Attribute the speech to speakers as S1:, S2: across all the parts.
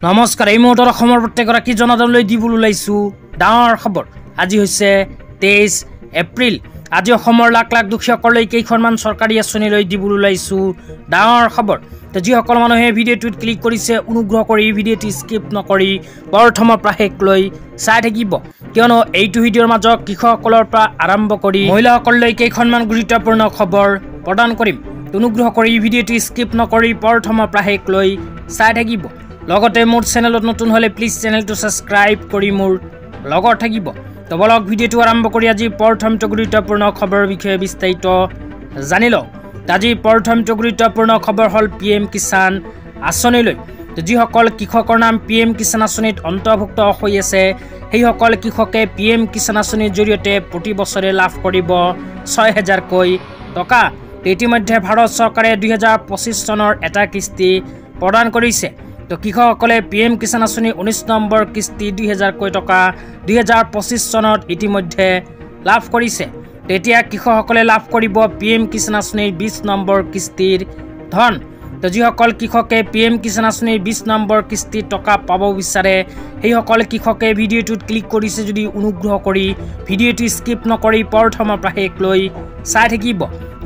S1: নমস্কাৰ এই মুহূৰ্তত অসমৰ প্ৰত্যেকগৰাকী জনতালৈ দিবলৈ ওলাইছো ডাঙৰ খবৰ। আজি হৈছে 23 এপ্ৰিল। আজি অসমৰ লাখ লাখ দুখীয়াসকললৈ কেইখনমান চৰকাৰী আঁচনি লৈ দিবলৈ ওলাইছো ডাঙৰ খবৰ। তো যিসকল মানুহে ভিডিঅ'টোত ক্লিক কৰিছে অনুগ্ৰহ কৰি ভিডিঅ'টো স্কিপ নকৰি প্ৰথমৰ পৰা শেষলৈ চাই থাকিব, কিয়নো এইটো ভিডিঅ'ৰ মাজত কৃষকসকলৰ পৰা আৰম্ভ কৰি মহিলাসকললৈ কেইখনমান গুৰুত্বপূৰ্ণ খবৰ প্ৰদান কৰিম। অনুগ্ৰহ কৰি ভিডিঅ'টো স্কিপ নকৰি প্ৰথমৰ পৰা শেষলৈ চাই থাকিব। লগতে মোৰ চেনেলত নতুন হলে প্লিজ চেনেলটো সাবস্ক্ৰাইব কৰি মোৰ লগত থাকিব। তো বলক ভিডিঅ'টো আৰম্ভ কৰি আজি প্ৰথমটো গুৰুত্বপূৰ্ণ খবৰৰ বিষয়ে বিস্তাৰিত জানি লওঁ। আজি প্ৰথমটো গুৰুত্বপূৰ্ণ খবৰ হ'ল PM কিষাণ আঁচনিলৈ। তো যিসকল কৃষকৰ নাম PM কিষাণ আঁচনিত অন্তৰ্ভুক্ত হৈ আছে সেইসকল কৃষকে PM কিষাণ আঁচনিৰ জৰিয়তে প্ৰতি বছৰে লাভ কৰিব ৬,০০০কৈ টকা। ইতিমধ্যে ভাৰত চৰকাৰে ২০২৫ চনৰ এটা কিস্তি প্ৰদান কৰিছে। তো কৃষকসকলে PM কিষাণ আঁচনি 19 নম্বৰ কিস্তি ২,০০০কৈ টকা ২০২৫ চনত ইতিমধ্যে লাভ কৰিছে। তেতিয়া কৃষকসকলে লাভ কৰিব PM কিষাণ আঁচনিৰ 20 নম্বৰ কিস্তিৰ ধন। তো যিসকল কৃষকে PM কিষাণ আঁচনিৰ 20 নম্বৰ কিস্তিৰ টকা পাব বিচাৰে সেইসকল কৃষকে ভিডিঅ'টোত ক্লিক কৰিছে যদি অনুগ্ৰহ কৰি ভিডিঅ'টো স্কিপ নকৰি প্ৰথমৰ পৰা শেষলৈ চাই থাকিব।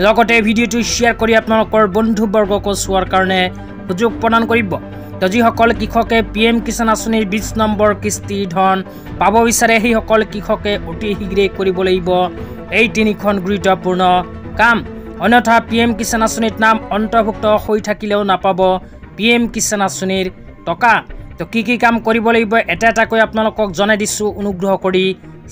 S1: লগতে ভিডিঅ'টো শ্বেয়াৰ কৰি আপোনালোকৰ বন্ধুবৰ্গক চোৱাৰ কাৰণে সুযোগ প্ৰদান কৰিব। তো যিসকল কৃষকে PM কিষাণ আঁচনিৰ 20 নম্বৰ কিস্তিৰ ধন পাব বিচাৰে সেইসকল কৃষকে অতি শীঘ্ৰে কৰিব লাগিব এই তিনিখন গুৰুত্বপূৰ্ণ কাম। অন্যথা PM কিষাণ আঁচনিত নাম অন্তৰ্ভুক্ত হৈ থাকিলেও নাপাব PM কিষাণ আঁচনিৰ টকা। তো কি কাম কৰিব লাগিব এটা এটাকৈ আপোনালোকক জনাই দিছোঁ, অনুগ্ৰহ কৰি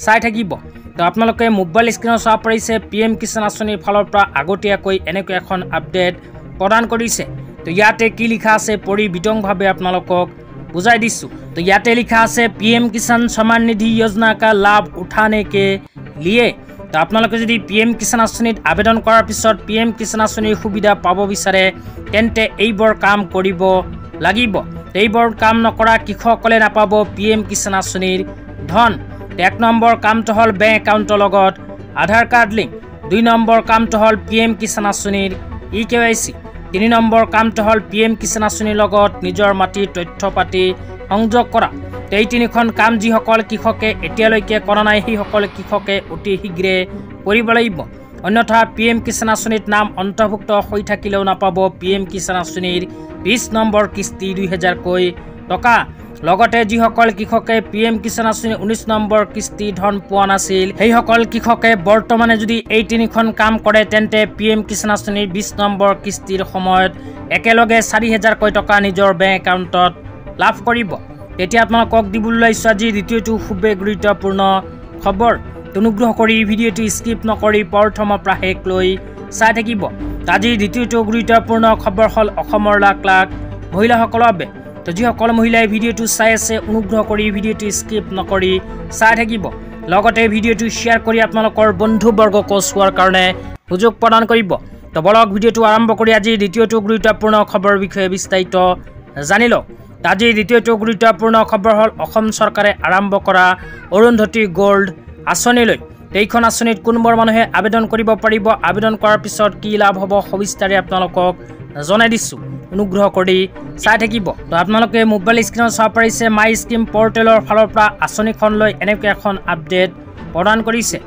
S1: চাই থাকিব। তো আপোনালোকে মোবাইল স্ক্ৰীনত চাব পাৰিছে PM কিষাণ আঁচনিৰ ফালৰ পৰা আগতীয়াকৈ এনেকৈ এখন আপডেট প্ৰদান কৰিছে। তো ইয়াতে কি লিখা আছে পঢ়ি বিতংভাৱে আপোনালোকক বুজাই দিছোঁ। তো ইয়াতে লিখা আছে PM কিষাণ সম্মান নিধি योजना का लाभ उठाने के लिए। তো আপোনালোকে যদি PM কিষাণ আঁচনিত আবেদন কৰাৰ পিছত PM কিষাণ আঁচনিৰ সুবিধা পাব বিচাৰে তেন্তে এইবোৰ কাম কৰিব লাগিব। এইবোৰ কাম নকৰা কৃষকসকলে নাপাব PM কিষাণ আঁচনিৰ ধন। 1 নম্বৰ কামটো হ'ল বেংক একাউণ্টৰ লগত আধাৰ কাৰ্ড লিংক। 2 নম্বৰ কামটো হ'ল PM কিষাণ আঁচনিৰ eKYC। 3 নম্বৰ কামটো হ'ল PM কিষাণ আঁচনিৰ লগত নিজৰ মাটিৰ তথ্য পাতি সংযোগ কৰা। এই তিনিখন কাম যিসকল কৃষকে এতিয়ালৈকে কৰা নাই সেইসকল কৃষকে অতি শীঘ্ৰে কৰিব লাগিব। অন্যথা PM কিষাণ আঁচনিত নাম অন্তৰ্ভুক্ত হৈ থাকিলেও নাপাব PM কিষাণ আঁচনিৰ 20 নম্বৰ কিস্তি ২,০০০কৈ টকা। লগতে যিসকল কৃষকে PM কিষাণ আঁচনিৰ 19 নম্বৰ কিস্তি ধন পোৱা নাছিল সেইসকল কৃষকে বৰ্তমানে যদি এই তিনিখন কাম কৰে তেন্তে PM কিষাণ আঁচনিৰ 20 নম্বৰ কিস্তিৰ সময়ত একেলগে ৪,০০০কৈ টকা নিজৰ বেংক একাউণ্টত লাভ কৰিব। তেতিয়া আপোনালোকক দিবলৈ ওলাইছোঁ আজি দ্বিতীয়টো খুবেই গুৰুত্বপূৰ্ণ খবৰ। অনুগ্ৰহ কৰি ভিডিঅ'টো স্কিপ নকৰি প্ৰথমৰ পৰা শেষলৈ চাই থাকিব। আজিৰ দ্বিতীয়টো গুৰুত্বপূৰ্ণ খবৰ হ'ল অসমৰ লাখ লাখ মহিলাসকলৰ বাবে। তো যিসকল মহিলাই ভিডিঅ'টো চাই আছে অনুগ্ৰহ কৰি ভিডিঅ'টো স্কিপ নকৰি চাই থাকিব। লগতে ভিডিঅ'টো শ্বেয়াৰ কৰি আপোনালোকৰ বন্ধুবৰ্গক চোৱাৰ কাৰণে সুযোগ প্ৰদান কৰিব। তো বলক ভিডিঅ'টো আৰম্ভ কৰি আজিৰ দ্বিতীয়টো গুৰুত্বপূৰ্ণ খবৰৰ বিষয়ে বিস্তাৰিত জানি লওঁ। আজিৰ দ্বিতীয়টো গুৰুত্বপূৰ্ণ খবৰ হ'ল অসম চৰকাৰে আৰম্ভ কৰা অৰুন্ধতী গোল্ড আঁচনিলৈ। এইখন আঁচনিত কোনবোৰ মানুহে আবেদন কৰিব পাৰিব, আবেদন কৰাৰ পিছত কি লাভ হ'ব সবিস্তাৰে আপোনালোকক জনাই দিছোঁ, অনুগ্ৰহ কৰি চাই থাকিব। তো আপোনালোকে মোবাইল স্ক্ৰীনত চাব পাৰিছে মাই স্কিম পৰ্টেলৰ ফালৰ পৰা আঁচনিখন লৈ এনেকৈ এখন আপডেট প্ৰদান কৰিছে।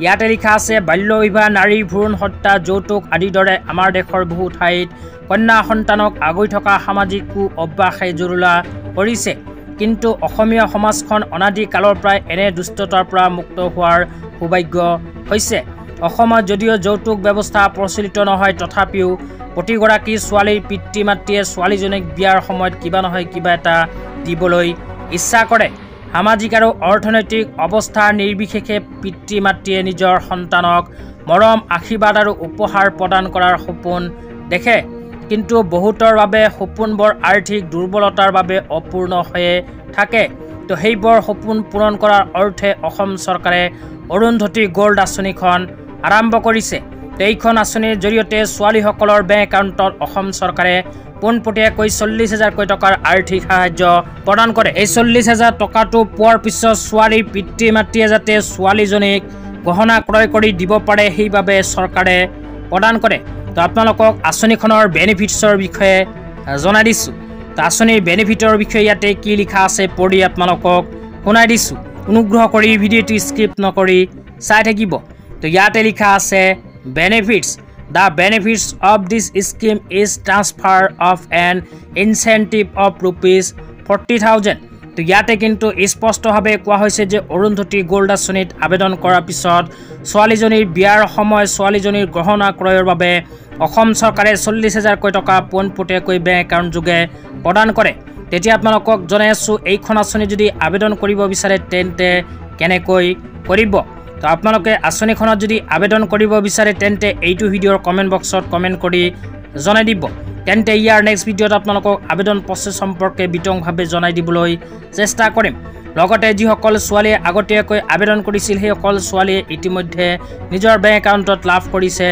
S1: ইয়াতে লিখা আছে বাল্য বিবাহ, নাৰী ভ্ৰূণ হত্যা, যৌতুক আদিৰ দৰে আমাৰ দেশৰ বহু ঠাইত কন্যা সন্তানক আগুৰি থকা সামাজিক কু অভ্যাসে জুৰুলা কৰিছে। কিন্তু অসমীয়া সমাজখন অনাদি কালৰ পৰাই এনে দুষ্টতাৰ পৰা মুক্ত হোৱাৰ সৌভাগ্য হৈছে। অসমত যদিও যৌতুক ব্যৱস্থা প্ৰচলিত নহয় তথাপিও প্ৰতিগৰাকী ছোৱালীৰ পিতৃ মাতৃয়ে ছোৱালীজনীক বিয়াৰ সময়ত কিবা নহয় কিবা এটা দিবলৈ ইচ্ছা কৰে। সামাজিক আৰু অৰ্থনৈতিক অৱস্থাৰ নিৰ্বিশেষে পিতৃ মাতৃয়ে নিজৰ সন্তানক মৰম আশীৰ্বাদ আৰু উপহাৰ প্ৰদান কৰাৰ সপোন দেখে। কিন্তু বহুতৰ বাবে সপোনবোৰ আৰ্থিক দুৰ্বলতাৰ বাবে অপূৰ্ণ হৈয়ে থাকে। তো সেইবোৰ সপোন পূৰণ কৰাৰ অৰ্থে অসম চৰকাৰে অৰুন্ধতী গোল্ড আঁচনিখন আৰম্ভ কৰিছে। এইখন আঁচনিৰ জৰিয়তে ছোৱালীসকলৰ বেংক একাউণ্টত অসম চৰকাৰে পোনপটীয়াকৈ ৪০,০০০কৈ টকাৰ আৰ্থিক সাহায্য প্ৰদান কৰে। এই ৪০,০০০ টকাটো পোৱাৰ পিছত ছোৱালীৰ পিতৃ মাতৃয়ে যাতে ছোৱালীজনীক গহনা ক্ৰয় কৰি দিব পাৰে সেইবাবে চৰকাৰে প্ৰদান কৰে। তো আপোনালোকক আঁচনিখনৰ বেনিফিটছৰ বিষয়ে জনাই দিছোঁ। তো আঁচনিৰ বেনিফিটৰ বিষয়ে ইয়াতে কি লিখা আছে পঢ়ি আপোনালোকক শুনাই দিছোঁ অনুগ্ৰহ কৰি ভিডিঅ'টো স্কিপ নকৰি চাই থাকিব তো ইয়াতে লিখা আছে benefits The benefits of this scheme is transfer of an incentive of rupees 40,000 তো ইয়াতে কিন্তু স্পষ্টভাৱে কোৱা হৈছে যে অৰুন্ধতী গোল্ড আঁচনিত আবেদন কৰাৰ পিছত ছোৱালীজনীৰ বিয়াৰ সময় ছোৱালীজনীৰ গহনা ক্ৰয়ৰ বাবে অসম চৰকাৰে 40,000 টকা পোনপটীয়াকৈ বেংক একাউণ্ট যোগে প্ৰদান কৰে তেতিয়া আপোনালোকক জনাই আছোঁ এইখন আঁচনি যদি আবেদন কৰিব বিচাৰে তেন্তে কেনেকৈ কৰিব তো আপোনালোকে আঁচনিখনত যদি আবেদন কৰিব বিচাৰে তেন্তে এইটো ভিডিঅ'ৰ কমেণ্ট বক্সত কমেণ্ট কৰি জনাই দিব তেন্তে ইয়াৰ নেক্সট ভিডিঅ'ত আপোনালোকক আবেদন প্ৰচেছ সম্পৰ্কে বিতংভাৱে জনাই দিবলৈ চেষ্টা কৰিম লগতে যিসকল ছোৱালীয়ে আগতীয়াকৈ আবেদন কৰিছিল সেইসকল ছোৱালীয়ে ইতিমধ্যে নিজৰ বেংক একাউণ্টত লাভ কৰিছে